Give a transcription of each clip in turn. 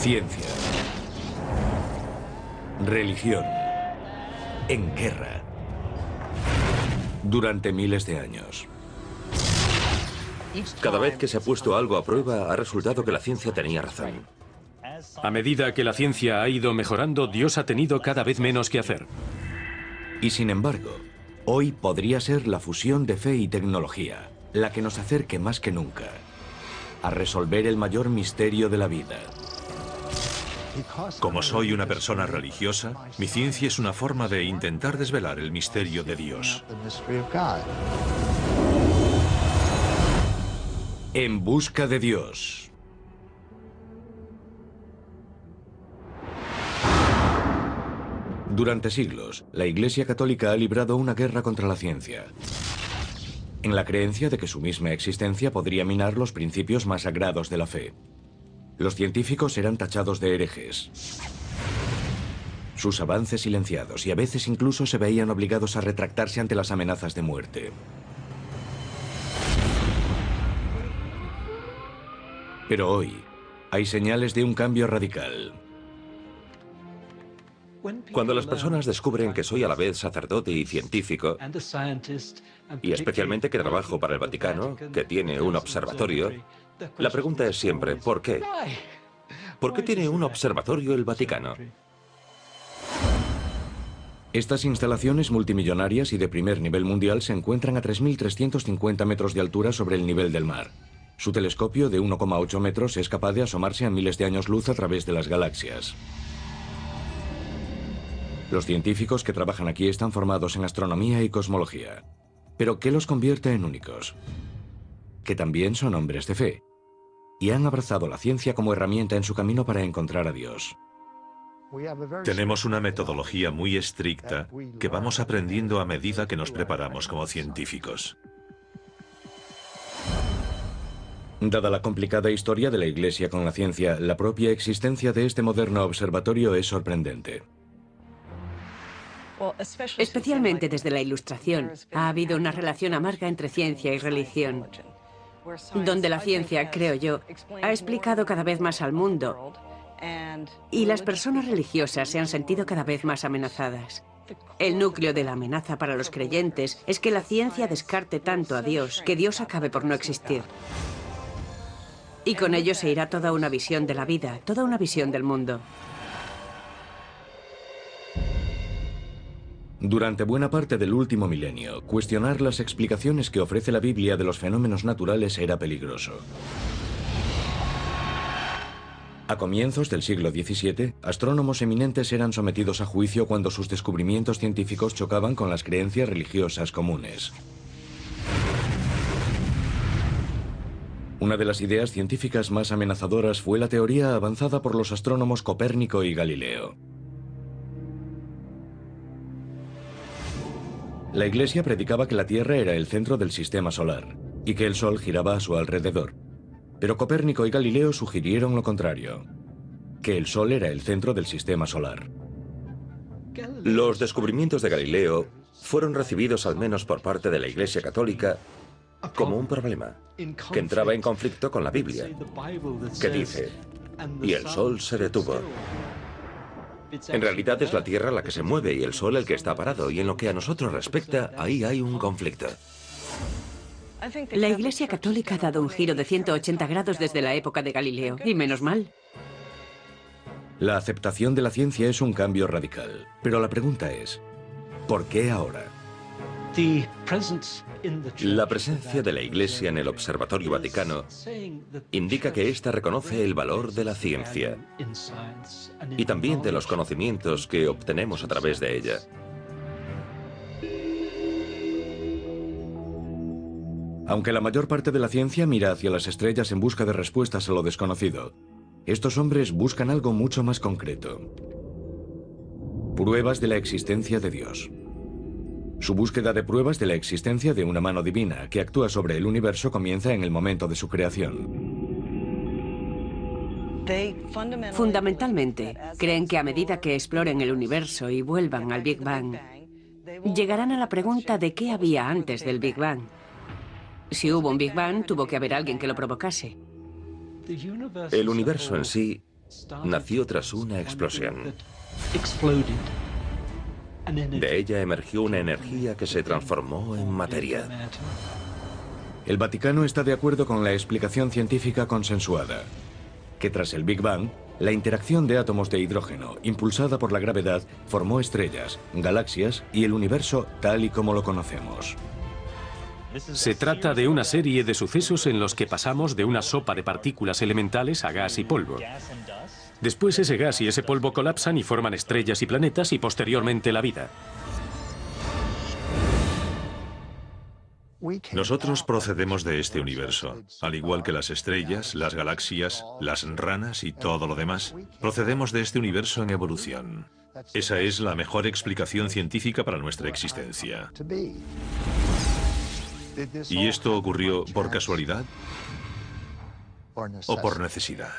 Ciencia. Religión. En guerra. Durante miles de años. Cada vez que se ha puesto algo a prueba, ha resultado que la ciencia tenía razón. A medida que la ciencia ha ido mejorando, Dios ha tenido cada vez menos que hacer. Y sin embargo, hoy podría ser la fusión de fe y tecnología la que nos acerque más que nunca a resolver el mayor misterio de la vida. Como soy una persona religiosa, mi ciencia es una forma de intentar desvelar el misterio de Dios. En busca de Dios. Durante siglos, la Iglesia Católica ha librado una guerra contra la ciencia, en la creencia de que su misma existencia podría minar los principios más sagrados de la fe. Los científicos eran tachados de herejes, sus avances silenciados, y a veces incluso se veían obligados a retractarse ante las amenazas de muerte. Pero hoy hay señales de un cambio radical. Cuando las personas descubren que soy a la vez sacerdote y científico, y especialmente que trabajo para el Vaticano, que tiene un observatorio, la pregunta es siempre, ¿por qué? ¿Por qué tiene un observatorio el Vaticano? Estas instalaciones multimillonarias y de primer nivel mundial se encuentran a 3.350 metros de altura sobre el nivel del mar. Su telescopio de 1,8 metros es capaz de asomarse a miles de años luz a través de las galaxias. Los científicos que trabajan aquí están formados en astronomía y cosmología. ¿Pero qué los convierte en únicos? Que también son hombres de fe y han abrazado la ciencia como herramienta en su camino para encontrar a Dios. Tenemos una metodología muy estricta que vamos aprendiendo a medida que nos preparamos como científicos. Dada la complicada historia de la Iglesia con la ciencia, la propia existencia de este moderno observatorio es sorprendente. Especialmente desde la Ilustración, ha habido una relación amarga entre ciencia y religión, donde la ciencia, creo yo, ha explicado cada vez más al mundo y las personas religiosas se han sentido cada vez más amenazadas. El núcleo de la amenaza para los creyentes es que la ciencia descarte tanto a Dios que Dios acabe por no existir. Y con ello se irá toda una visión de la vida, toda una visión del mundo. Durante buena parte del último milenio, cuestionar las explicaciones que ofrece la Biblia de los fenómenos naturales era peligroso. A comienzos del siglo XVII, astrónomos eminentes eran sometidos a juicio cuando sus descubrimientos científicos chocaban con las creencias religiosas comunes. Una de las ideas científicas más amenazadoras fue la teoría avanzada por los astrónomos Copérnico y Galileo. La Iglesia predicaba que la Tierra era el centro del sistema solar y que el Sol giraba a su alrededor. Pero Copérnico y Galileo sugirieron lo contrario, que el Sol era el centro del sistema solar. Los descubrimientos de Galileo fueron recibidos, al menos por parte de la Iglesia Católica, como un problema, que entraba en conflicto con la Biblia, que dice, y el Sol se detuvo. En realidad es la Tierra la que se mueve y el Sol el que está parado, y en lo que a nosotros respecta, ahí hay un conflicto. La Iglesia Católica ha dado un giro de 180 grados desde la época de Galileo, y menos mal. La aceptación de la ciencia es un cambio radical, pero la pregunta es, ¿por qué ahora? La presencia de la Iglesia en el Observatorio Vaticano indica que ésta reconoce el valor de la ciencia y también de los conocimientos que obtenemos a través de ella. Aunque la mayor parte de la ciencia mira hacia las estrellas en busca de respuestas a lo desconocido, estos hombres buscan algo mucho más concreto. Pruebas de la existencia de Dios. Su búsqueda de pruebas de la existencia de una mano divina que actúa sobre el universo comienza en el momento de su creación. Fundamentalmente, creen que a medida que exploren el universo y vuelvan al Big Bang, llegarán a la pregunta de qué había antes del Big Bang. Si hubo un Big Bang, tuvo que haber alguien que lo provocase. El universo en sí nació tras una explosión. De ella emergió una energía que se transformó en materia. El Vaticano está de acuerdo con la explicación científica consensuada, que tras el Big Bang, la interacción de átomos de hidrógeno, impulsada por la gravedad, formó estrellas, galaxias y el universo tal y como lo conocemos. Se trata de una serie de sucesos en los que pasamos de una sopa de partículas elementales a gas y polvo. Después ese gas y ese polvo colapsan y forman estrellas y planetas y posteriormente la vida. Nosotros procedemos de este universo, al igual que las estrellas, las galaxias, las ranas y todo lo demás. Procedemos de este universo en evolución. Esa es la mejor explicación científica para nuestra existencia. ¿Y esto ocurrió por casualidad o por necesidad?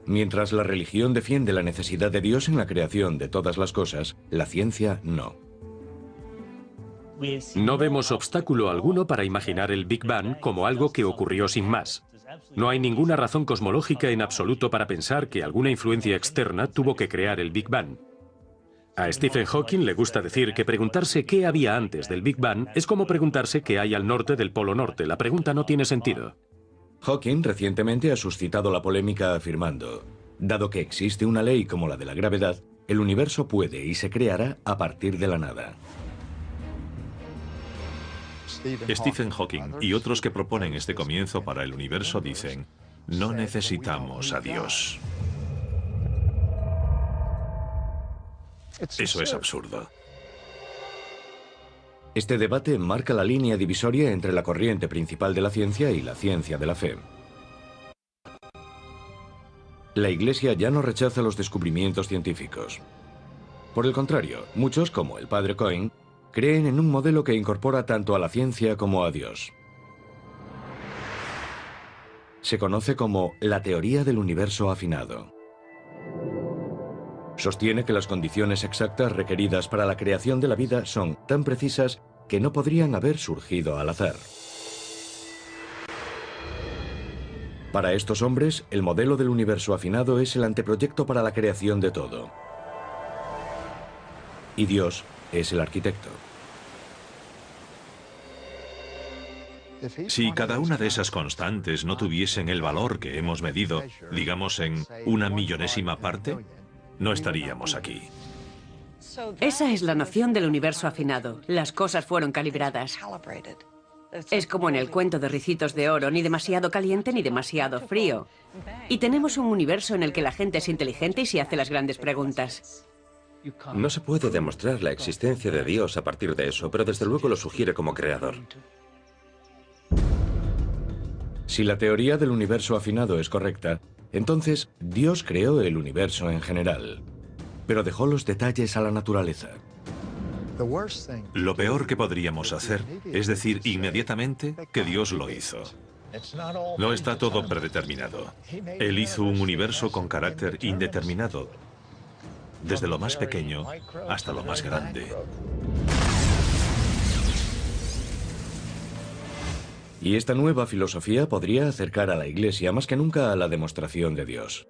Mientras la religión defiende la necesidad de Dios en la creación de todas las cosas, la ciencia no. No vemos obstáculo alguno para imaginar el Big Bang como algo que ocurrió sin más. No hay ninguna razón cosmológica en absoluto para pensar que alguna influencia externa tuvo que crear el Big Bang. A Stephen Hawking le gusta decir que preguntarse qué había antes del Big Bang es como preguntarse qué hay al norte del Polo Norte. La pregunta no tiene sentido. Hawking recientemente ha suscitado la polémica afirmando, dado que existe una ley como la de la gravedad, el universo puede y se creará a partir de la nada. Stephen Hawking y otros que proponen este comienzo para el universo dicen, no necesitamos a Dios. Eso es absurdo. Este debate marca la línea divisoria entre la corriente principal de la ciencia y la ciencia de la fe. La Iglesia ya no rechaza los descubrimientos científicos. Por el contrario, muchos, como el padre Cohen, creen en un modelo que incorpora tanto a la ciencia como a Dios. Se conoce como la teoría del universo afinado. Sostiene que las condiciones exactas requeridas para la creación de la vida son tan precisas que no podrían haber surgido al azar. Para estos hombres, el modelo del universo afinado es el anteproyecto para la creación de todo. Y Dios es el arquitecto. Si cada una de esas constantes no tuviesen el valor que hemos medido, digamos en 1/1000ª parte, no estaríamos aquí. Esa es la noción del universo afinado. Las cosas fueron calibradas. Es como en el cuento de Ricitos de Oro, ni demasiado caliente ni demasiado frío. Y tenemos un universo en el que la gente es inteligente y se hace las grandes preguntas. No se puede demostrar la existencia de Dios a partir de eso, pero desde luego lo sugiere como creador. Si la teoría del universo afinado es correcta, entonces Dios creó el universo en general, pero dejó los detalles a la naturaleza. Lo peor que podríamos hacer es decir inmediatamente que Dios lo hizo. No está todo predeterminado. Él hizo un universo con carácter indeterminado, desde lo más pequeño hasta lo más grande. Y esta nueva filosofía podría acercar a la Iglesia más que nunca a la demostración de Dios.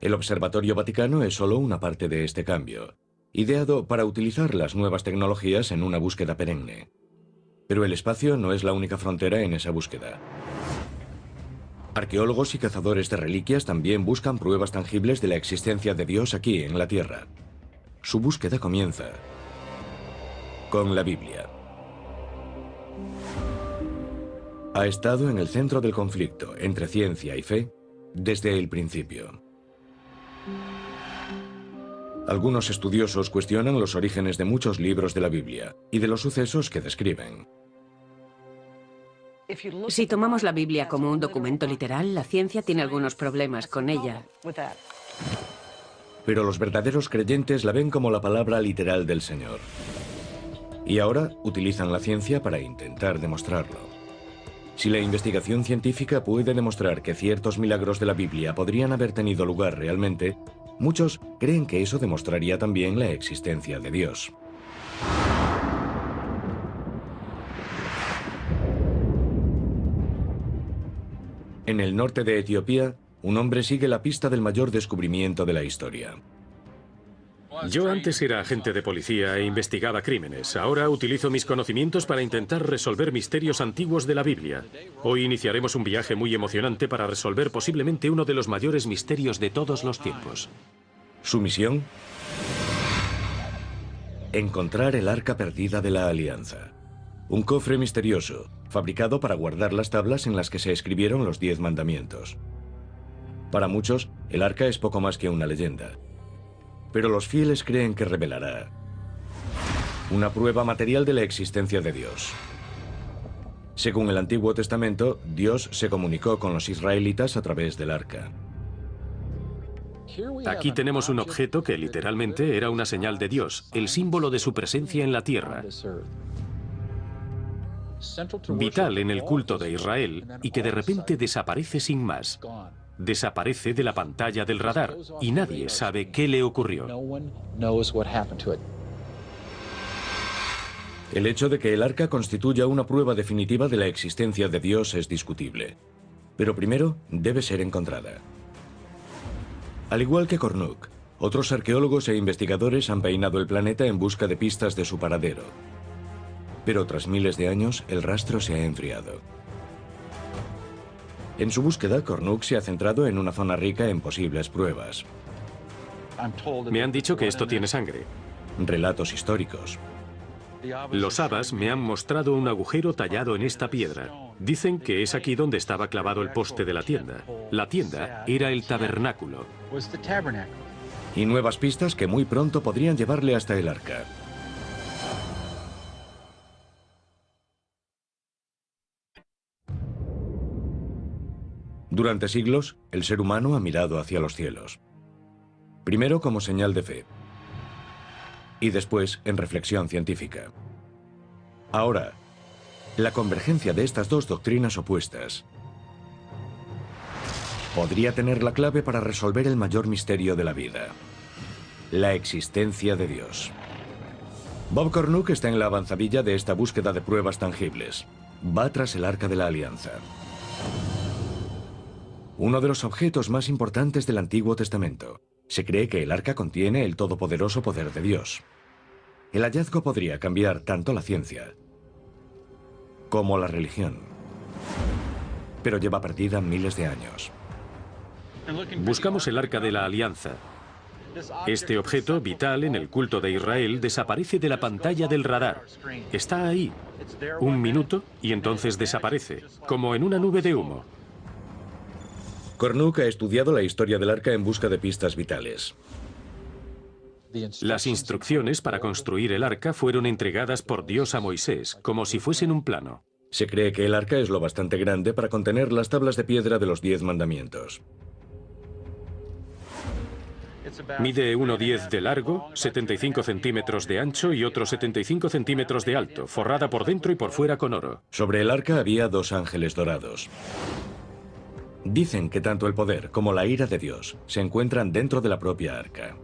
El Observatorio Vaticano es solo una parte de este cambio, ideado para utilizar las nuevas tecnologías en una búsqueda perenne. Pero el espacio no es la única frontera en esa búsqueda. Arqueólogos y cazadores de reliquias también buscan pruebas tangibles de la existencia de Dios aquí en la Tierra. Su búsqueda comienza con la Biblia. Ha estado en el centro del conflicto entre ciencia y fe desde el principio. Algunos estudiosos cuestionan los orígenes de muchos libros de la Biblia y de los sucesos que describen. Si tomamos la Biblia como un documento literal, la ciencia tiene algunos problemas con ella. Pero los verdaderos creyentes la ven como la palabra literal del Señor. Y ahora utilizan la ciencia para intentar demostrarlo. Si la investigación científica puede demostrar que ciertos milagros de la Biblia podrían haber tenido lugar realmente, muchos creen que eso demostraría también la existencia de Dios. En el norte de Etiopía, un hombre sigue la pista del mayor descubrimiento de la historia. Yo antes era agente de policía e investigaba crímenes. Ahora utilizo mis conocimientos para intentar resolver misterios antiguos de la Biblia. Hoy iniciaremos un viaje muy emocionante para resolver posiblemente uno de los mayores misterios de todos los tiempos. Su misión: encontrar el Arca Perdida de la Alianza. Un cofre misterioso, fabricado para guardar las tablas en las que se escribieron los 10 mandamientos. Para muchos, el Arca es poco más que una leyenda. Pero los fieles creen que revelará una prueba material de la existencia de Dios. Según el Antiguo Testamento, Dios se comunicó con los israelitas a través del Arca. Aquí tenemos un objeto que literalmente era una señal de Dios, el símbolo de su presencia en la tierra. Vital en el culto de Israel y que de repente desaparece sin más. Desaparece de la pantalla del radar y nadie sabe qué le ocurrió. El hecho de que el Arca constituya una prueba definitiva de la existencia de Dios es discutible. Pero primero debe ser encontrada. Al igual que Kornuk, otros arqueólogos e investigadores han peinado el planeta en busca de pistas de su paradero. Pero tras miles de años, el rastro se ha enfriado. En su búsqueda, Kornuk se ha centrado en una zona rica en posibles pruebas. Me han dicho que esto tiene sangre. Relatos históricos. Los Abbas me han mostrado un agujero tallado en esta piedra. Dicen que es aquí donde estaba clavado el poste de la tienda. La tienda era el tabernáculo. Y nuevas pistas que muy pronto podrían llevarle hasta el Arca. Durante siglos, el ser humano ha mirado hacia los cielos. Primero como señal de fe. Y después en reflexión científica. Ahora, la convergencia de estas dos doctrinas opuestas podría tener la clave para resolver el mayor misterio de la vida: la existencia de Dios. Bob Kornuk está en la avanzadilla de esta búsqueda de pruebas tangibles. Va tras el Arca de la Alianza. Uno de los objetos más importantes del Antiguo Testamento. Se cree que el Arca contiene el todopoderoso poder de Dios. El hallazgo podría cambiar tanto la ciencia como la religión. Pero lleva perdida miles de años. Buscamos el Arca de la Alianza. Este objeto, vital en el culto de Israel, desaparece de la pantalla del radar. Está ahí. Un minuto y entonces desaparece, como en una nube de humo. Kornuk ha estudiado la historia del Arca en busca de pistas vitales. Las instrucciones para construir el Arca fueron entregadas por Dios a Moisés, como si fuesen un plano. Se cree que el Arca es lo bastante grande para contener las tablas de piedra de los 10 mandamientos. Mide 1,10 de largo, 75 centímetros de ancho y otros 75 centímetros de alto, forrada por dentro y por fuera con oro. Sobre el Arca había 2 ángeles dorados. Dicen que tanto el poder como la ira de Dios se encuentran dentro de la propia Arca.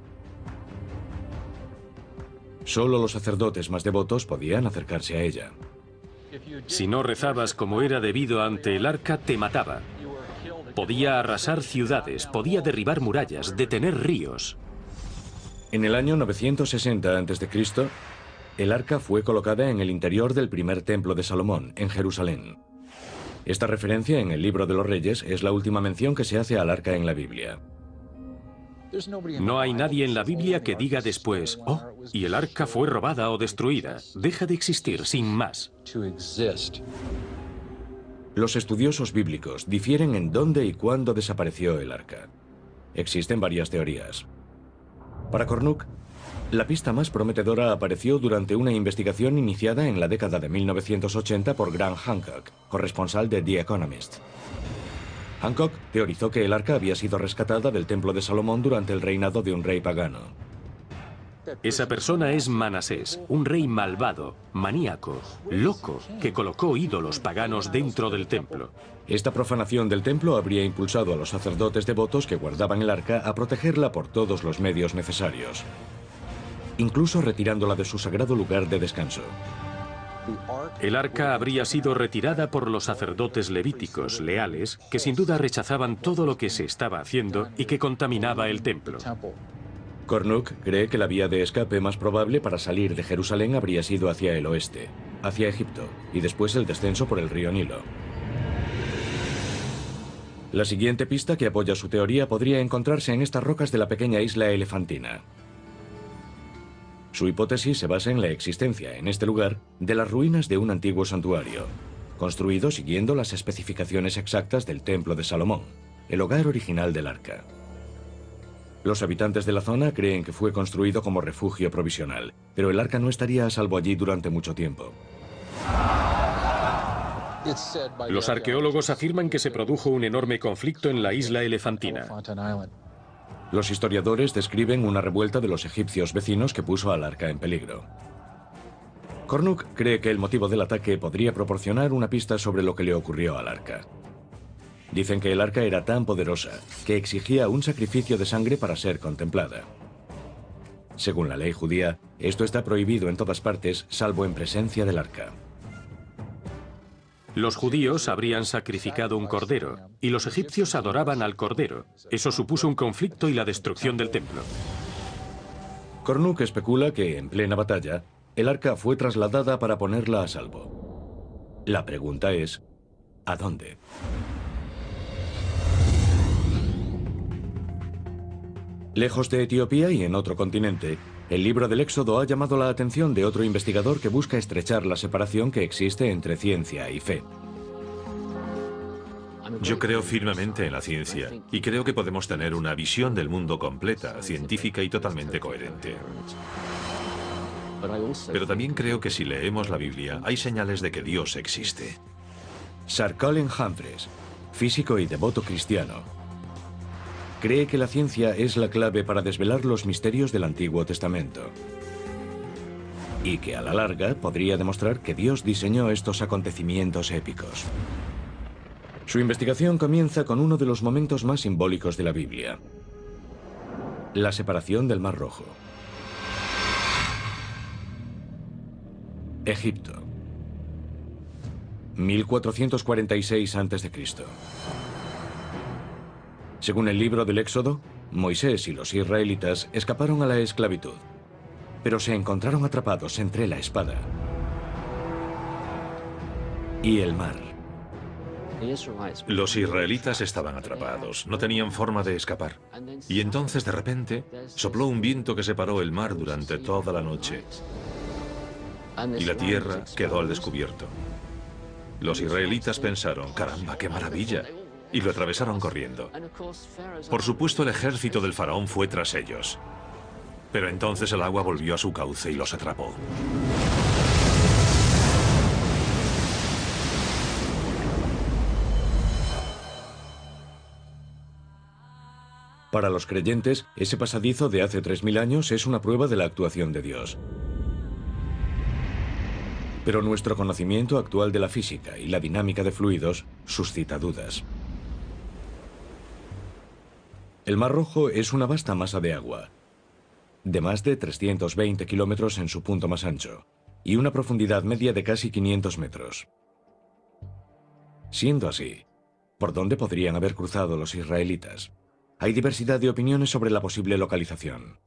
Solo los sacerdotes más devotos podían acercarse a ella. Si no rezabas como era debido ante el Arca, te mataba. Podía arrasar ciudades, podía derribar murallas, detener ríos. En el año 960 a.C., el Arca fue colocada en el interior del primer templo de Salomón, en Jerusalén. Esta referencia en el Libro de los Reyes es la última mención que se hace al Arca en la Biblia. No hay nadie en la Biblia que diga después, oh, y el Arca fue robada o destruida. Deja de existir, sin más. Los estudiosos bíblicos difieren en dónde y cuándo desapareció el Arca. Existen varias teorías. Para Kornuk, la pista más prometedora apareció durante una investigación iniciada en la década de 1980 por Graham Hancock, corresponsal de The Economist. Hancock teorizó que el Arca había sido rescatada del Templo de Salomón durante el reinado de un rey pagano. Esa persona es Manasés, un rey malvado, maníaco, loco, que colocó ídolos paganos dentro del templo. Esta profanación del templo habría impulsado a los sacerdotes devotos que guardaban el Arca a protegerla por todos los medios necesarios, incluso retirándola de su sagrado lugar de descanso. El arca habría sido retirada por los sacerdotes levíticos leales, que sin duda rechazaban todo lo que se estaba haciendo y que contaminaba el templo. Cornuck cree que la vía de escape más probable para salir de Jerusalén habría sido hacia el oeste, hacia Egipto, y después el descenso por el río Nilo. La siguiente pista que apoya su teoría podría encontrarse en estas rocas de la pequeña isla Elefantina. Su hipótesis se basa en la existencia, en este lugar, de las ruinas de un antiguo santuario, construido siguiendo las especificaciones exactas del Templo de Salomón, el hogar original del arca. Los habitantes de la zona creen que fue construido como refugio provisional, pero el arca no estaría a salvo allí durante mucho tiempo. Los arqueólogos afirman que se produjo un enorme conflicto en la isla Elefantina. Los historiadores describen una revuelta de los egipcios vecinos que puso al arca en peligro. Cornuck cree que el motivo del ataque podría proporcionar una pista sobre lo que le ocurrió al arca. Dicen que el arca era tan poderosa que exigía un sacrificio de sangre para ser contemplada. Según la ley judía, esto está prohibido en todas partes, salvo en presencia del arca. Los judíos habrían sacrificado un cordero, y los egipcios adoraban al cordero. Eso supuso un conflicto y la destrucción del templo. Cornuck especula que, en plena batalla, el arca fue trasladada para ponerla a salvo. La pregunta es, ¿a dónde? Lejos de Etiopía y en otro continente, el libro del Éxodo ha llamado la atención de otro investigador que busca estrechar la separación que existe entre ciencia y fe. Yo creo firmemente en la ciencia y creo que podemos tener una visión del mundo completa, científica y totalmente coherente. Pero también creo que si leemos la Biblia hay señales de que Dios existe. Sir Colin Humphreys, físico y devoto cristiano, cree que la ciencia es la clave para desvelar los misterios del Antiguo Testamento y que a la larga podría demostrar que Dios diseñó estos acontecimientos épicos. Su investigación comienza con uno de los momentos más simbólicos de la Biblia: la separación del Mar Rojo. Egipto, 1446 a.C. Según el libro del Éxodo, Moisés y los israelitas escaparon a la esclavitud, pero se encontraron atrapados entre la espada y el mar. Los israelitas estaban atrapados, no tenían forma de escapar. Y entonces de repente sopló un viento que separó el mar durante toda la noche. Y la tierra quedó al descubierto. Los israelitas pensaron, caramba, qué maravilla, y lo atravesaron corriendo. Por supuesto, el ejército del faraón fue tras ellos. Pero entonces el agua volvió a su cauce y los atrapó. Para los creyentes, ese pasadizo de hace 3000 años es una prueba de la actuación de Dios. Pero nuestro conocimiento actual de la física y la dinámica de fluidos suscita dudas. El Mar Rojo es una vasta masa de agua, de más de 320 kilómetros en su punto más ancho, y una profundidad media de casi 500 metros. Siendo así, ¿por dónde podrían haber cruzado los israelitas? Hay diversidad de opiniones sobre la posible localización,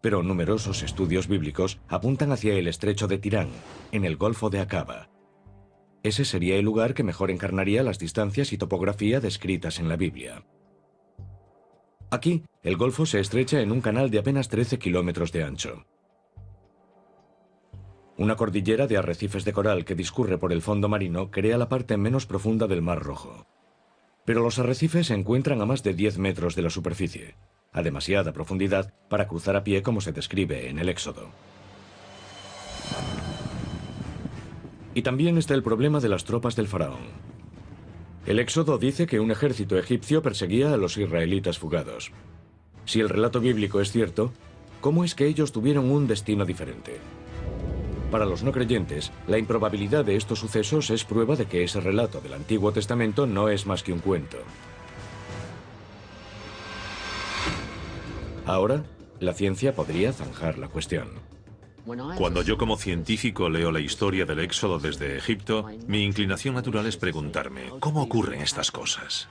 pero numerosos estudios bíblicos apuntan hacia el estrecho de Tirán, en el Golfo de Acaba. Ese sería el lugar que mejor encarnaría las distancias y topografía descritas en la Biblia. Aquí, el golfo se estrecha en un canal de apenas 13 kilómetros de ancho. Una cordillera de arrecifes de coral que discurre por el fondo marino crea la parte menos profunda del Mar Rojo. Pero los arrecifes se encuentran a más de 10 metros de la superficie, a demasiada profundidad para cruzar a pie como se describe en el Éxodo. Y también está el problema de las tropas del faraón. El Éxodo dice que un ejército egipcio perseguía a los israelitas fugados. Si el relato bíblico es cierto, ¿cómo es que ellos tuvieron un destino diferente? Para los no creyentes, la improbabilidad de estos sucesos es prueba de que ese relato del Antiguo Testamento no es más que un cuento. Ahora, la ciencia podría zanjar la cuestión. Cuando yo como científico leo la historia del éxodo desde Egipto, mi inclinación natural es preguntarme, ¿cómo ocurren estas cosas?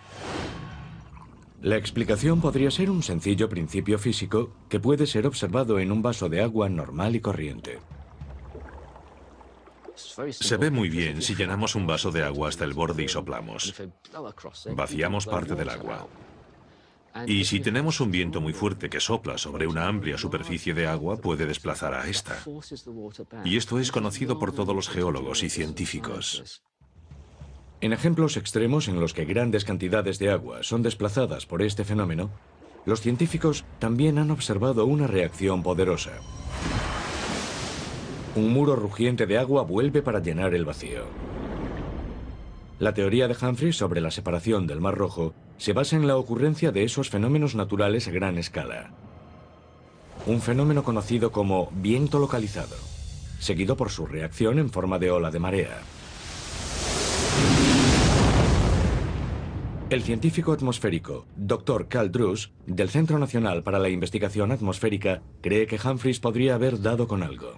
La explicación podría ser un sencillo principio físico que puede ser observado en un vaso de agua normal y corriente. Se ve muy bien si llenamos un vaso de agua hasta el borde y soplamos. Vaciamos parte del agua. Y si tenemos un viento muy fuerte que sopla sobre una amplia superficie de agua, puede desplazar a esta. Y esto es conocido por todos los geólogos y científicos. En ejemplos extremos en los que grandes cantidades de agua son desplazadas por este fenómeno, los científicos también han observado una reacción poderosa. Un muro rugiente de agua vuelve para llenar el vacío. La teoría de Humphreys sobre la separación del Mar Rojo se basa en la ocurrencia de esos fenómenos naturales a gran escala. Un fenómeno conocido como viento localizado, seguido por su reacción en forma de ola de marea. El científico atmosférico Dr. Carl Druce, del Centro Nacional para la Investigación Atmosférica, cree que Humphreys podría haber dado con algo.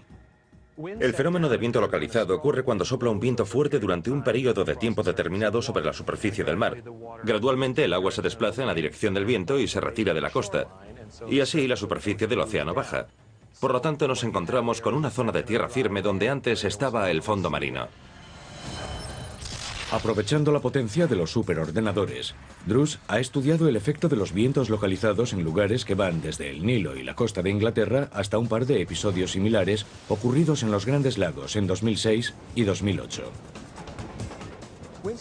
El fenómeno de viento localizado ocurre cuando sopla un viento fuerte durante un periodo de tiempo determinado sobre la superficie del mar. Gradualmente el agua se desplaza en la dirección del viento y se retira de la costa. Y así la superficie del océano baja. Por lo tanto nos encontramos con una zona de tierra firme donde antes estaba el fondo marino. Aprovechando la potencia de los superordenadores, Druce ha estudiado el efecto de los vientos localizados en lugares que van desde el Nilo y la costa de Inglaterra hasta un par de episodios similares ocurridos en los Grandes Lagos en 2006 y 2008.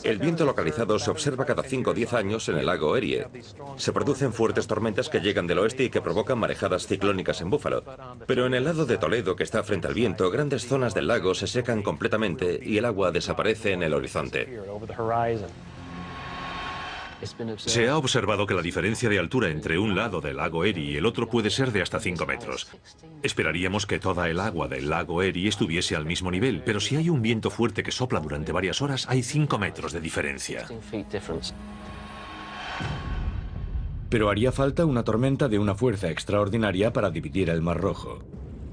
El viento localizado se observa cada 5 o 10 años en el lago Erie. Se producen fuertes tormentas que llegan del oeste y que provocan marejadas ciclónicas en Búfalo. Pero en el lado de Toledo, que está frente al viento, grandes zonas del lago se secan completamente y el agua desaparece en el horizonte. Se ha observado que la diferencia de altura entre un lado del lago Erie y el otro puede ser de hasta 5 metros. Esperaríamos que toda el agua del lago Erie estuviese al mismo nivel, pero si hay un viento fuerte que sopla durante varias horas, hay 5 metros de diferencia. Pero haría falta una tormenta de una fuerza extraordinaria para dividir el Mar Rojo,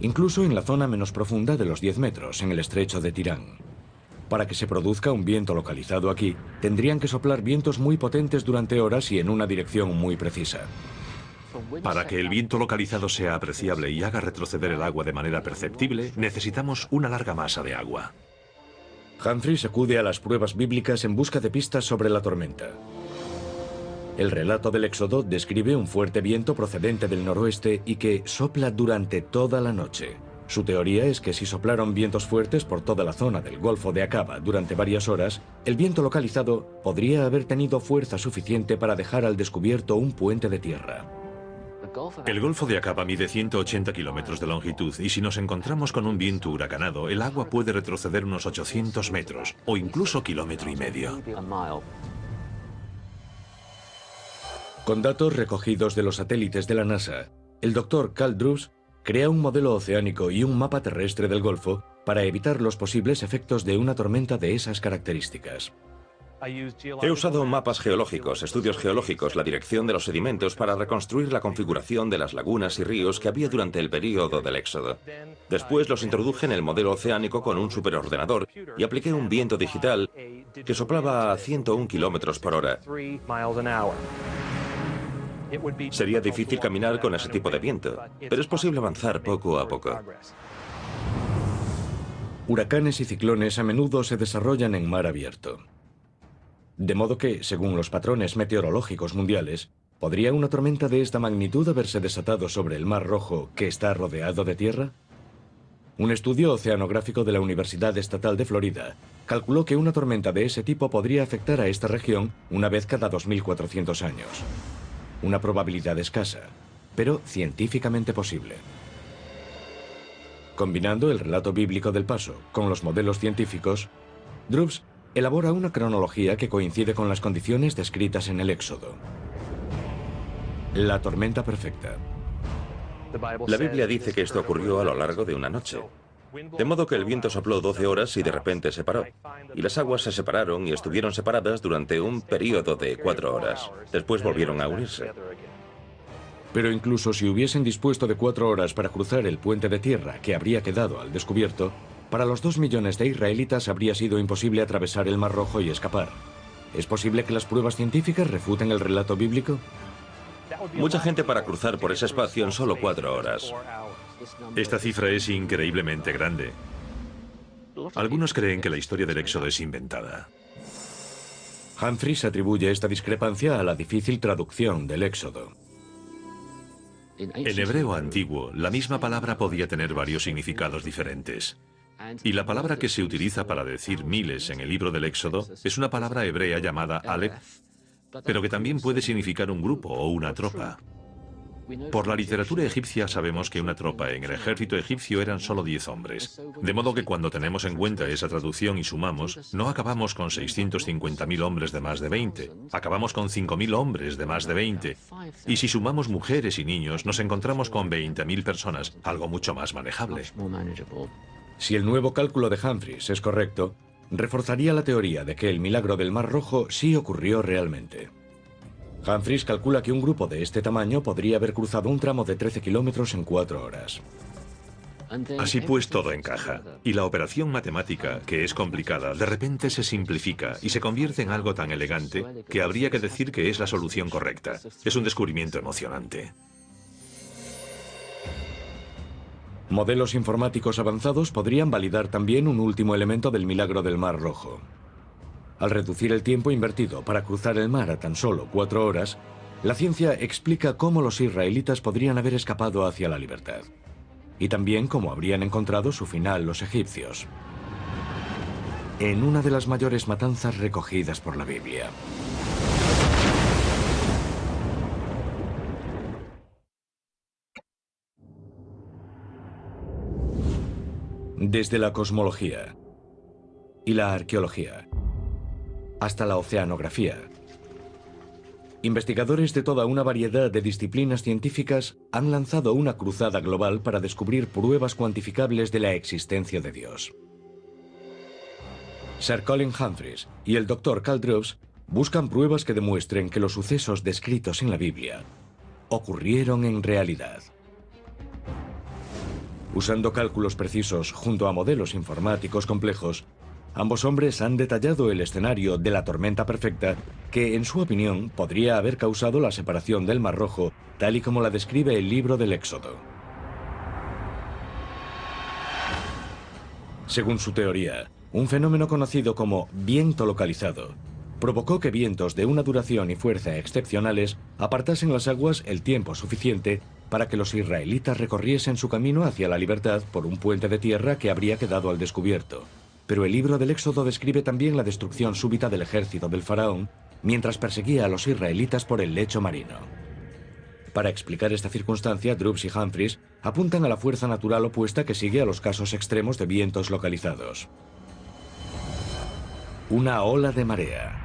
incluso en la zona menos profunda de los 10 metros, en el estrecho de Tirán. Para que se produzca un viento localizado aquí, tendrían que soplar vientos muy potentes durante horas y en una dirección muy precisa. Para que el viento localizado sea apreciable y haga retroceder el agua de manera perceptible, necesitamos una larga masa de agua. Humphreys acude a las pruebas bíblicas en busca de pistas sobre la tormenta. El relato del Éxodo describe un fuerte viento procedente del noroeste y que sopla durante toda la noche. Su teoría es que si soplaron vientos fuertes por toda la zona del Golfo de Aqaba durante varias horas, el viento localizado podría haber tenido fuerza suficiente para dejar al descubierto un puente de tierra. El Golfo de Aqaba mide 180 kilómetros de longitud y si nos encontramos con un viento huracanado, el agua puede retroceder unos 800 metros o incluso 1,5 kilómetros. Con datos recogidos de los satélites de la NASA, el Dr. Carl Druce crea un modelo oceánico y un mapa terrestre del Golfo para evitar los posibles efectos de una tormenta de esas características. He usado mapas geológicos, estudios geológicos, la dirección de los sedimentos para reconstruir la configuración de las lagunas y ríos que había durante el período del Éxodo. Después los introduje en el modelo oceánico con un superordenador y apliqué un viento digital que soplaba a 101 kilómetros por hora. Sería difícil caminar con ese tipo de viento, pero es posible avanzar poco a poco. Huracanes y ciclones a menudo se desarrollan en mar abierto. De modo que, según los patrones meteorológicos mundiales, ¿podría una tormenta de esta magnitud haberse desatado sobre el Mar Rojo, que está rodeado de tierra? Un estudio oceanográfico de la Universidad Estatal de Florida calculó que una tormenta de ese tipo podría afectar a esta región una vez cada 2.400 años. Una probabilidad escasa, pero científicamente posible. Combinando el relato bíblico del paso con los modelos científicos, Druce elabora una cronología que coincide con las condiciones descritas en el Éxodo. La tormenta perfecta. La Biblia dice que esto ocurrió a lo largo de una noche. De modo que el viento sopló 12 horas y de repente se paró. Y las aguas se separaron y estuvieron separadas durante un periodo de 4 horas. Después volvieron a unirse. Pero incluso si hubiesen dispuesto de 4 horas para cruzar el puente de tierra que habría quedado al descubierto, para los 2 millones de israelitas habría sido imposible atravesar el Mar Rojo y escapar. ¿Es posible que las pruebas científicas refuten el relato bíblico? Mucha gente para cruzar por ese espacio en solo 4 horas. Esta cifra es increíblemente grande. Algunos creen que la historia del Éxodo es inventada. Humphreys atribuye esta discrepancia a la difícil traducción del Éxodo. En hebreo antiguo, la misma palabra podía tener varios significados diferentes. Y la palabra que se utiliza para decir miles en el libro del Éxodo es una palabra hebrea llamada Aleph, pero que también puede significar un grupo o una tropa. Por la literatura egipcia sabemos que una tropa en el ejército egipcio eran solo 10 hombres. De modo que cuando tenemos en cuenta esa traducción y sumamos, no acabamos con 650.000 hombres de más de 20, acabamos con 5.000 hombres de más de 20. Y si sumamos mujeres y niños, nos encontramos con 20.000 personas, algo mucho más manejable. Si el nuevo cálculo de Humphreys es correcto, reforzaría la teoría de que el milagro del Mar Rojo sí ocurrió realmente. Humphreys calcula que un grupo de este tamaño podría haber cruzado un tramo de 13 kilómetros en 4 horas. Así pues, todo encaja. Y la operación matemática, que es complicada, de repente se simplifica y se convierte en algo tan elegante que habría que decir que es la solución correcta. Es un descubrimiento emocionante. Modelos informáticos avanzados podrían validar también un último elemento del milagro del Mar Rojo. Al reducir el tiempo invertido para cruzar el mar a tan solo 4 horas, la ciencia explica cómo los israelitas podrían haber escapado hacia la libertad. Y también cómo habrían encontrado su final los egipcios. En una de las mayores matanzas recogidas por la Biblia. Desde la cosmología y la arqueología hasta la oceanografía, investigadores de toda una variedad de disciplinas científicas han lanzado una cruzada global para descubrir pruebas cuantificables de la existencia de Dios. Sir Colin Humphreys y el Dr. Karl Drews buscan pruebas que demuestren que los sucesos descritos en la Biblia ocurrieron en realidad. Usando cálculos precisos junto a modelos informáticos complejos, ambos hombres han detallado el escenario de la tormenta perfecta que, en su opinión, podría haber causado la separación del Mar Rojo, tal y como la describe el libro del Éxodo. Según su teoría, un fenómeno conocido como viento localizado provocó que vientos de una duración y fuerza excepcionales apartasen las aguas el tiempo suficiente para que los israelitas recorriesen su camino hacia la libertad por un puente de tierra que habría quedado al descubierto. Pero el libro del Éxodo describe también la destrucción súbita del ejército del faraón mientras perseguía a los israelitas por el lecho marino. Para explicar esta circunstancia, Drews y Humphreys apuntan a la fuerza natural opuesta que sigue a los casos extremos de vientos localizados. Una ola de marea.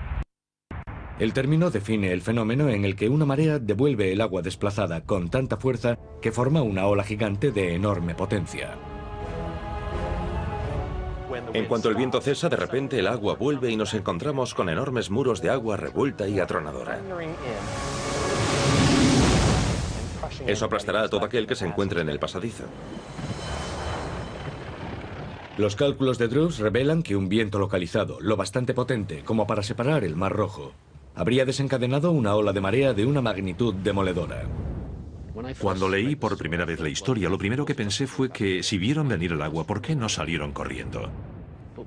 El término define el fenómeno en el que una marea devuelve el agua desplazada con tanta fuerza que forma una ola gigante de enorme potencia. En cuanto el viento cesa, de repente el agua vuelve y nos encontramos con enormes muros de agua revuelta y atronadora. Eso aplastará a todo aquel que se encuentre en el pasadizo. Los cálculos de Drews revelan que un viento localizado, lo bastante potente como para separar el Mar Rojo, habría desencadenado una ola de marea de una magnitud demoledora. Cuando leí por primera vez la historia, lo primero que pensé fue que si vieron venir el agua, ¿por qué no salieron corriendo?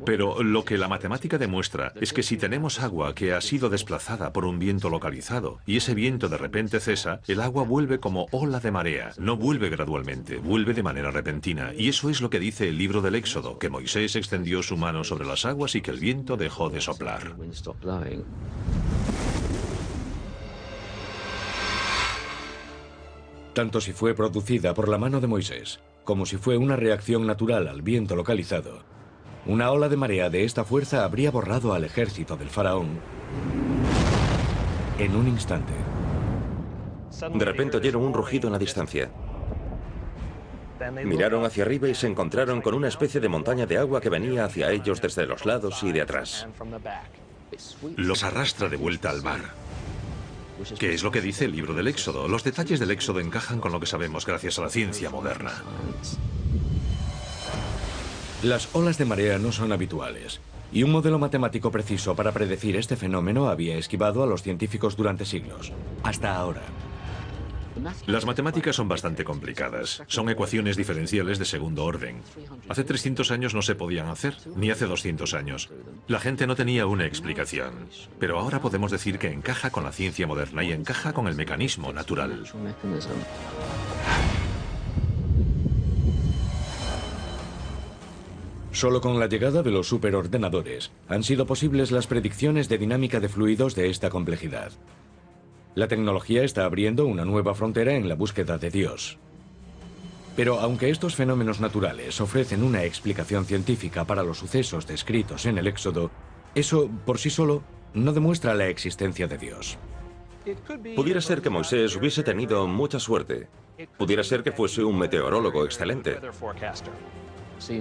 Pero lo que la matemática demuestra es que si tenemos agua que ha sido desplazada por un viento localizado y ese viento de repente cesa, el agua vuelve como ola de marea. No vuelve gradualmente, vuelve de manera repentina. Y eso es lo que dice el libro del Éxodo, que Moisés extendió su mano sobre las aguas y que el viento dejó de soplar. Tanto si fue producida por la mano de Moisés, como si fue una reacción natural al viento localizado, una ola de marea de esta fuerza habría borrado al ejército del faraón en un instante. De repente oyeron un rugido en la distancia. Miraron hacia arriba y se encontraron con una especie de montaña de agua que venía hacia ellos desde los lados y de atrás. Los arrastra de vuelta al mar. ¿Qué es lo que dice el libro del Éxodo? Los detalles del Éxodo encajan con lo que sabemos gracias a la ciencia moderna. Las olas de marea no son habituales, y un modelo matemático preciso para predecir este fenómeno había esquivado a los científicos durante siglos, hasta ahora. Las matemáticas son bastante complicadas. Son ecuaciones diferenciales de segundo orden. Hace 300 años no se podían hacer, ni hace 200 años. La gente no tenía una explicación. Pero ahora podemos decir que encaja con la ciencia moderna y encaja con el mecanismo natural. Solo con la llegada de los superordenadores han sido posibles las predicciones de dinámica de fluidos de esta complejidad. La tecnología está abriendo una nueva frontera en la búsqueda de Dios. Pero aunque estos fenómenos naturales ofrecen una explicación científica para los sucesos descritos en el Éxodo, eso por sí solo no demuestra la existencia de Dios. Pudiera ser que Moisés hubiese tenido mucha suerte. Pudiera ser que fuese un meteorólogo excelente.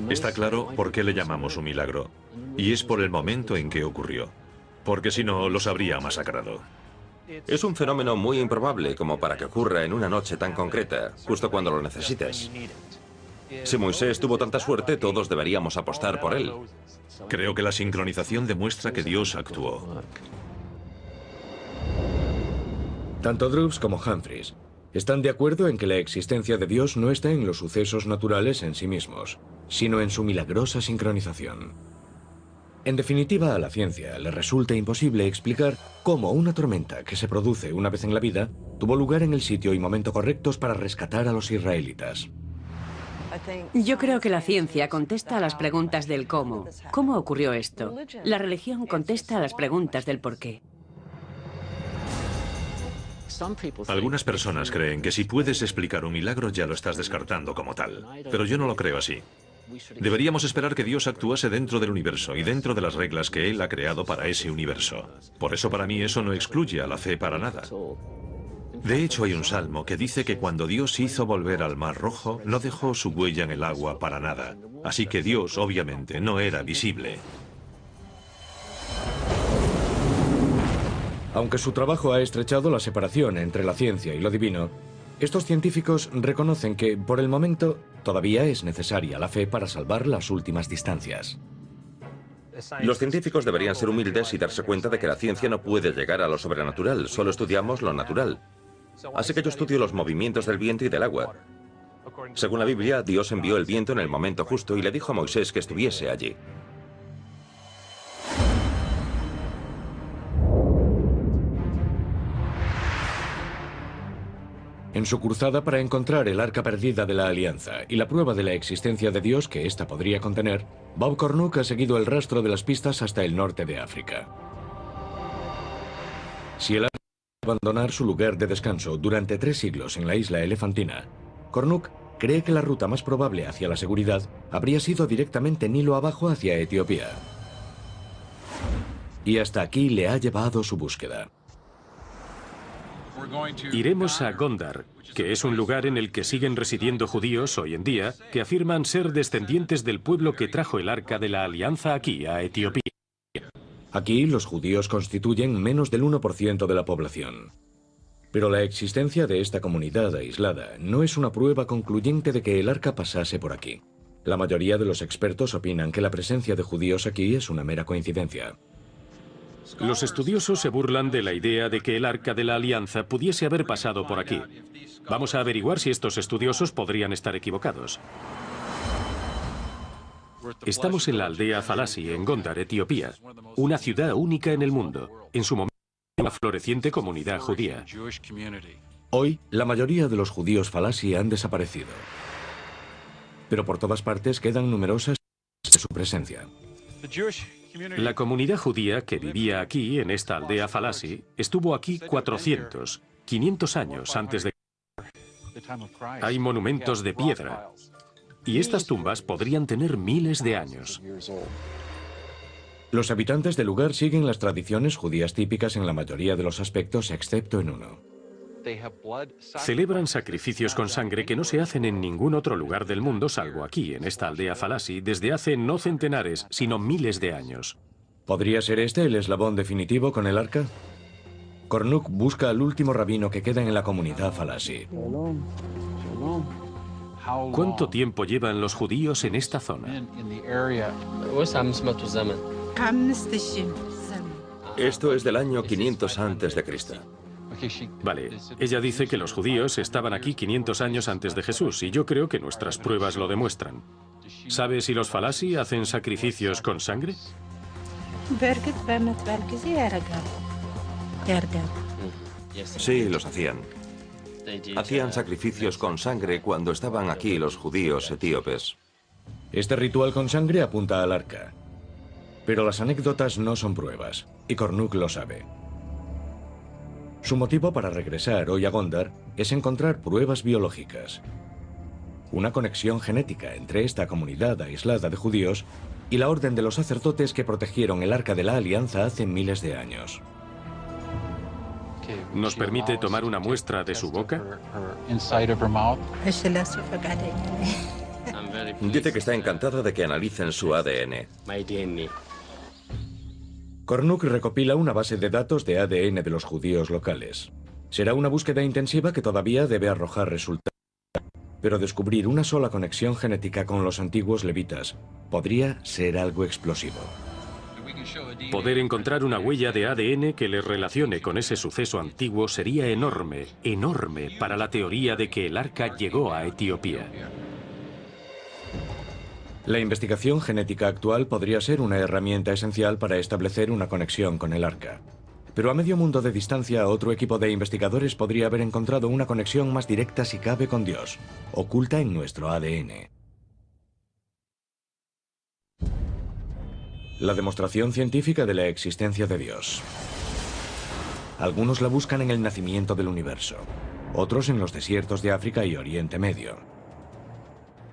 Está claro por qué le llamamos un milagro. Y es por el momento en que ocurrió. Porque si no, los habría masacrado. Es un fenómeno muy improbable como para que ocurra en una noche tan concreta, justo cuando lo necesites. Si Moisés tuvo tanta suerte, todos deberíamos apostar por él. Creo que la sincronización demuestra que Dios actuó. Tanto Druze como Humphreys están de acuerdo en que la existencia de Dios no está en los sucesos naturales en sí mismos, sino en su milagrosa sincronización. En definitiva, a la ciencia le resulta imposible explicar cómo una tormenta que se produce una vez en la vida tuvo lugar en el sitio y momento correctos para rescatar a los israelitas. Yo creo que la ciencia contesta a las preguntas del cómo. ¿Cómo ocurrió esto? La religión contesta a las preguntas del por qué. Algunas personas creen que si puedes explicar un milagro ya lo estás descartando como tal. Pero yo no lo creo así. Deberíamos esperar que Dios actuase dentro del universo y dentro de las reglas que Él ha creado para ese universo. Por eso para mí eso no excluye a la fe para nada. De hecho hay un salmo que dice que cuando Dios hizo volver al Mar Rojo, no dejó su huella en el agua para nada. Así que Dios obviamente no era visible. Aunque su trabajo ha estrechado la separación entre la ciencia y lo divino, estos científicos reconocen que, por el momento, todavía es necesaria la fe para salvar las últimas distancias. Los científicos deberían ser humildes y darse cuenta de que la ciencia no puede llegar a lo sobrenatural, solo estudiamos lo natural. Así que yo estudio los movimientos del viento y del agua. Según la Biblia, Dios envió el viento en el momento justo y le dijo a Moisés que estuviese allí. En su cruzada para encontrar el arca perdida de la Alianza y la prueba de la existencia de Dios que ésta podría contener, Bob Cornuke ha seguido el rastro de las pistas hasta el norte de África. Si el arca debe abandonar su lugar de descanso durante 3 siglos en la isla Elefantina, Cornuke cree que la ruta más probable hacia la seguridad habría sido directamente Nilo abajo hacia Etiopía. Y hasta aquí le ha llevado su búsqueda. Iremos a Gondar, que es un lugar en el que siguen residiendo judíos hoy en día que afirman ser descendientes del pueblo que trajo el arca de la alianza aquí, a Etiopía. Aquí los judíos constituyen menos del 1% de la población. Pero la existencia de esta comunidad aislada no es una prueba concluyente de que el arca pasase por aquí. La mayoría de los expertos opinan que la presencia de judíos aquí es una mera coincidencia. Los estudiosos se burlan de la idea de que el arca de la alianza pudiese haber pasado por aquí. Vamos a averiguar si estos estudiosos podrían estar equivocados. Estamos en la aldea Falasi, en Gondar, Etiopía, una ciudad única en el mundo, en su momento una floreciente comunidad judía. Hoy, la mayoría de los judíos Falasi han desaparecido. Pero por todas partes quedan numerosas de su presencia. La comunidad judía que vivía aquí, en esta aldea Falasi, estuvo aquí 400, 500 años antes de... Hay monumentos de piedra, y estas tumbas podrían tener miles de años. Los habitantes del lugar siguen las tradiciones judías típicas en la mayoría de los aspectos, excepto en uno. Celebran sacrificios con sangre que no se hacen en ningún otro lugar del mundo, salvo aquí, en esta aldea Falasi, desde hace no centenares, sino miles de años. ¿Podría ser este el eslabón definitivo con el arca? Kornuk busca al último rabino que queda en la comunidad Falasi. ¿Cuánto tiempo llevan los judíos en esta zona? Esto es del año 500 antes de Cristo. Vale, ella dice que los judíos estaban aquí 500 años antes de Jesús, y yo creo que nuestras pruebas lo demuestran. ¿Sabe si los Falasi hacen sacrificios con sangre? Sí, los hacían. Hacían sacrificios con sangre cuando estaban aquí los judíos etíopes. Este ritual con sangre apunta al arca. Pero las anécdotas no son pruebas, y Kornuk lo sabe. Su motivo para regresar hoy a Gondar es encontrar pruebas biológicas. Una conexión genética entre esta comunidad aislada de judíos y la orden de los sacerdotes que protegieron el Arca de la Alianza hace miles de años. ¿Nos permite tomar una muestra de su boca? Dice que está encantada de que analicen su ADN. Kornuk recopila una base de datos de ADN de los judíos locales. Será una búsqueda intensiva que todavía debe arrojar resultados. Pero descubrir una sola conexión genética con los antiguos levitas podría ser algo explosivo. Poder encontrar una huella de ADN que le relacione con ese suceso antiguo sería enorme, enorme para la teoría de que el arca llegó a Etiopía. La investigación genética actual podría ser una herramienta esencial para establecer una conexión con el arca. Pero a medio mundo de distancia, otro equipo de investigadores podría haber encontrado una conexión más directa si cabe con Dios, oculta en nuestro ADN. La demostración científica de la existencia de Dios. Algunos la buscan en el nacimiento del universo, otros en los desiertos de África y Oriente Medio.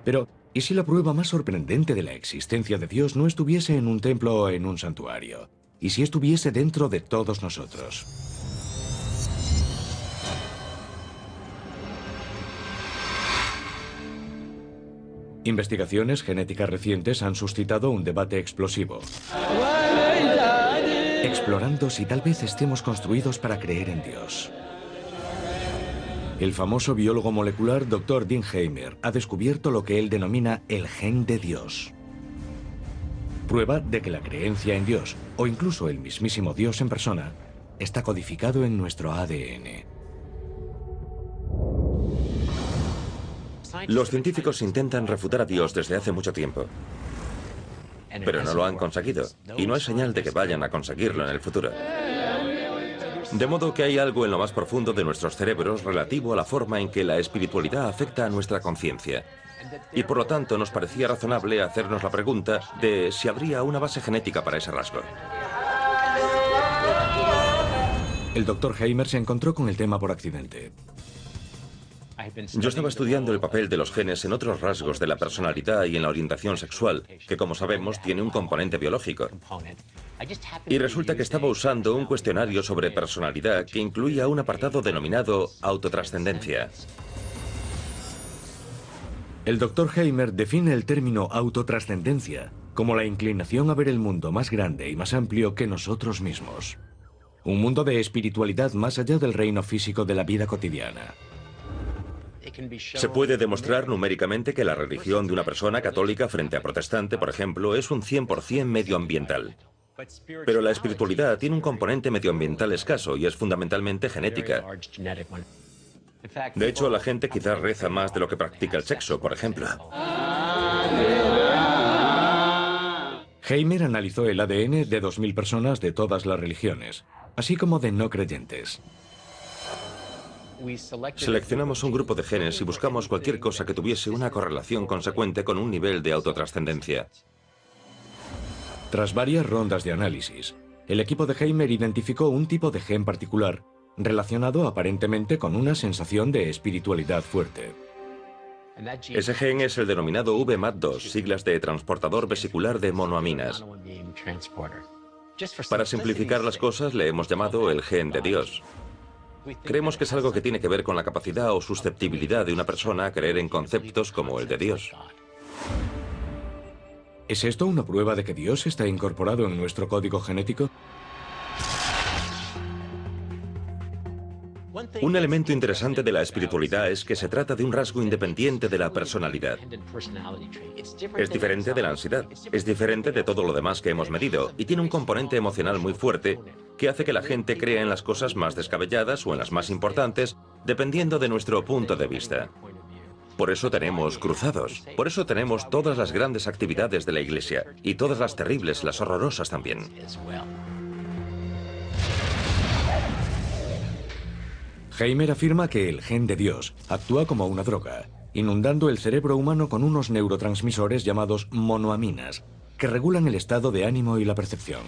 Pero, ¿y si la prueba más sorprendente de la existencia de Dios no estuviese en un templo o en un santuario? ¿Y si estuviese dentro de todos nosotros? Investigaciones genéticas recientes han suscitado un debate explosivo, explorando si tal vez estemos construidos para creer en Dios. El famoso biólogo molecular Dr. Dean Heimer ha descubierto lo que él denomina el gen de Dios. Prueba de que la creencia en Dios, o incluso el mismísimo Dios en persona, está codificado en nuestro ADN. Los científicos intentan refutar a Dios desde hace mucho tiempo, pero no lo han conseguido, y no hay señal de que vayan a conseguirlo en el futuro. De modo que hay algo en lo más profundo de nuestros cerebros relativo a la forma en que la espiritualidad afecta a nuestra conciencia. Y por lo tanto nos parecía razonable hacernos la pregunta de si habría una base genética para ese rasgo. El Dr. Heimer se encontró con el tema por accidente. Yo estaba estudiando el papel de los genes en otros rasgos de la personalidad y en la orientación sexual, que como sabemos tiene un componente biológico. Y resulta que estaba usando un cuestionario sobre personalidad que incluía un apartado denominado autotrascendencia. El Dr. Heimer define el término autotrascendencia como la inclinación a ver el mundo más grande y más amplio que nosotros mismos. Un mundo de espiritualidad más allá del reino físico de la vida cotidiana. Se puede demostrar numéricamente que la religión de una persona católica frente a protestante, por ejemplo, es un 100% medioambiental. Pero la espiritualidad tiene un componente medioambiental escaso y es fundamentalmente genética. De hecho, la gente quizás reza más de lo que practica el sexo, por ejemplo. Heimer analizó el ADN de 2000 personas de todas las religiones, así como de no creyentes. Seleccionamos un grupo de genes y buscamos cualquier cosa que tuviese una correlación consecuente con un nivel de autotrascendencia. Tras varias rondas de análisis, el equipo de Heimer identificó un tipo de gen particular relacionado aparentemente con una sensación de espiritualidad fuerte. Ese gen es el denominado VMAT2, siglas de transportador vesicular de monoaminas. Para simplificar las cosas, le hemos llamado el gen de Dios. Creemos que es algo que tiene que ver con la capacidad o susceptibilidad de una persona a creer en conceptos como el de Dios. ¿Es esto una prueba de que Dios está incorporado en nuestro código genético? Un elemento interesante de la espiritualidad es que se trata de un rasgo independiente de la personalidad. Es diferente de la ansiedad, es diferente de todo lo demás que hemos medido y tiene un componente emocional muy fuerte que hace que la gente crea en las cosas más descabelladas o en las más importantes, dependiendo de nuestro punto de vista. Por eso tenemos cruzados, por eso tenemos todas las grandes actividades de la Iglesia y todas las terribles, las horrorosas también. Heimer afirma que el gen de Dios actúa como una droga, inundando el cerebro humano con unos neurotransmisores llamados monoaminas, que regulan el estado de ánimo y la percepción.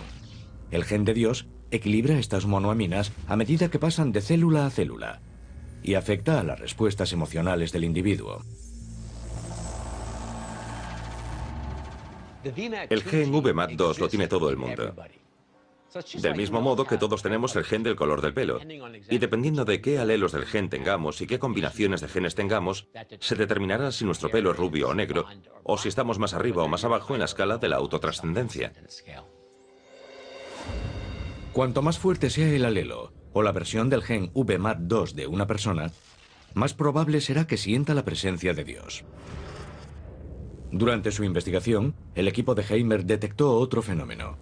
El gen de Dios equilibra estas monoaminas a medida que pasan de célula a célula y afecta a las respuestas emocionales del individuo. El gen VMAT2 lo tiene todo el mundo. Del mismo modo que todos tenemos el gen del color del pelo. Y dependiendo de qué alelos del gen tengamos y qué combinaciones de genes tengamos, se determinará si nuestro pelo es rubio o negro, o si estamos más arriba o más abajo en la escala de la autotrascendencia. Cuanto más fuerte sea el alelo o la versión del gen VMAT2 de una persona, más probable será que sienta la presencia de Dios. Durante su investigación, el equipo de Heimer detectó otro fenómeno.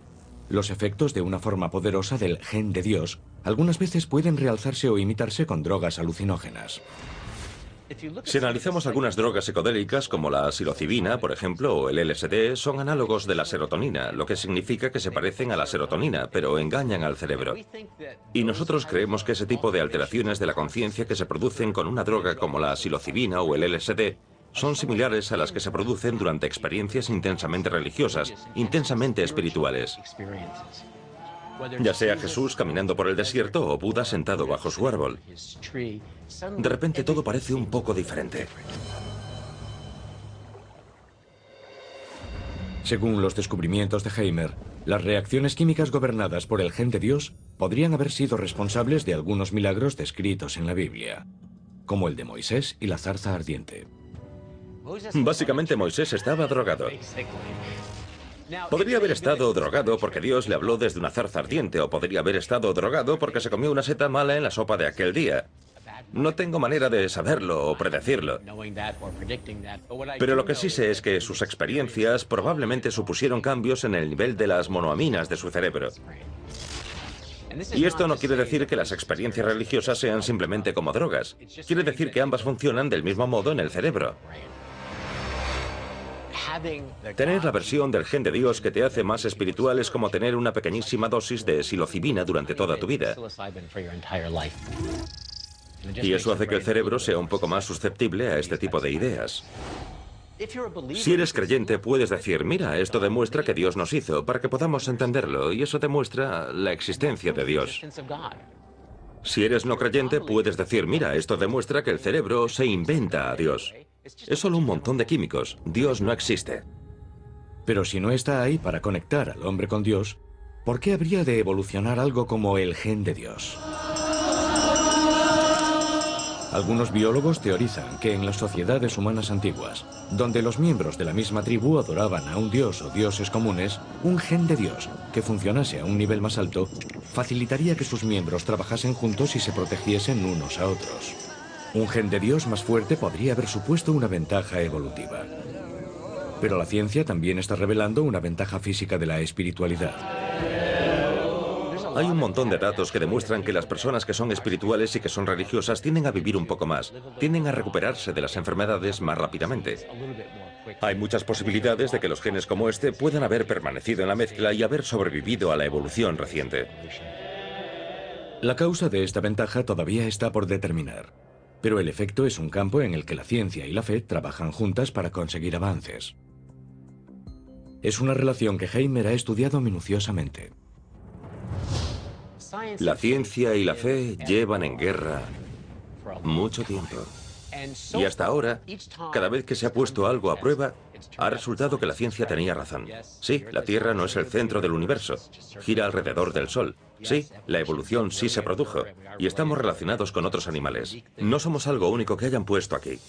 Los efectos de una forma poderosa del gen de Dios algunas veces pueden realzarse o imitarse con drogas alucinógenas. Si analizamos algunas drogas psicodélicas como la psilocibina, por ejemplo, o el LSD, son análogos de la serotonina, lo que significa que se parecen a la serotonina, pero engañan al cerebro. Y nosotros creemos que ese tipo de alteraciones de la conciencia que se producen con una droga como la psilocibina o el LSD son similares a las que se producen durante experiencias intensamente religiosas, intensamente espirituales. Ya sea Jesús caminando por el desierto o Buda sentado bajo su árbol. De repente todo parece un poco diferente. Según los descubrimientos de Heimer, las reacciones químicas gobernadas por el gen de Dios podrían haber sido responsables de algunos milagros descritos en la Biblia, como el de Moisés y la zarza ardiente. Básicamente Moisés estaba drogado. Podría haber estado drogado porque Dios le habló desde una zarza ardiente, o podría haber estado drogado porque se comió una seta mala en la sopa de aquel día. No tengo manera de saberlo o predecirlo. Pero lo que sí sé es que sus experiencias probablemente supusieron cambios en el nivel de las monoaminas de su cerebro. Y esto no quiere decir que las experiencias religiosas sean simplemente como drogas. Quiere decir que ambas funcionan del mismo modo en el cerebro. Tener la versión del gen de Dios que te hace más espiritual es como tener una pequeñísima dosis de psilocibina durante toda tu vida. Y eso hace que el cerebro sea un poco más susceptible a este tipo de ideas. Si eres creyente, puedes decir, mira, esto demuestra que Dios nos hizo, para que podamos entenderlo, y eso demuestra la existencia de Dios. Si eres no creyente, puedes decir, mira, esto demuestra que el cerebro se inventa a Dios. Es solo un montón de químicos. Dios no existe. Pero si no está ahí para conectar al hombre con Dios, ¿por qué habría de evolucionar algo como el gen de Dios? Algunos biólogos teorizan que en las sociedades humanas antiguas, donde los miembros de la misma tribu adoraban a un dios o dioses comunes, un gen de Dios que funcionase a un nivel más alto facilitaría que sus miembros trabajasen juntos y se protegiesen unos a otros. Un gen de Dios más fuerte podría haber supuesto una ventaja evolutiva. Pero la ciencia también está revelando una ventaja física de la espiritualidad. Hay un montón de datos que demuestran que las personas que son espirituales y que son religiosas tienden a vivir un poco más, tienden a recuperarse de las enfermedades más rápidamente. Hay muchas posibilidades de que los genes como este puedan haber permanecido en la mezcla y haber sobrevivido a la evolución reciente. La causa de esta ventaja todavía está por determinar, pero el efecto es un campo en el que la ciencia y la fe trabajan juntas para conseguir avances. Es una relación que Heimer ha estudiado minuciosamente. La ciencia y la fe llevan en guerra mucho tiempo. Y hasta ahora, cada vez que se ha puesto algo a prueba, ha resultado que la ciencia tenía razón. Sí, la Tierra no es el centro del universo, gira alrededor del Sol. Sí, la evolución sí se produjo, y estamos relacionados con otros animales. No somos algo único que hayan puesto aquí.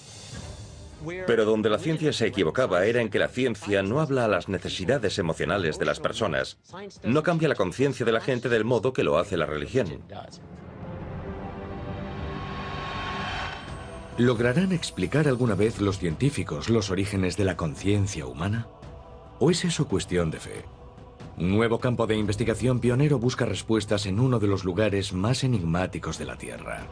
Pero donde la ciencia se equivocaba era en que la ciencia no habla a las necesidades emocionales de las personas, no cambia la conciencia de la gente del modo que lo hace la religión. ¿Lograrán explicar alguna vez los científicos los orígenes de la conciencia humana? ¿O es eso cuestión de fe? Un nuevo campo de investigación pionero busca respuestas en uno de los lugares más enigmáticos de la Tierra.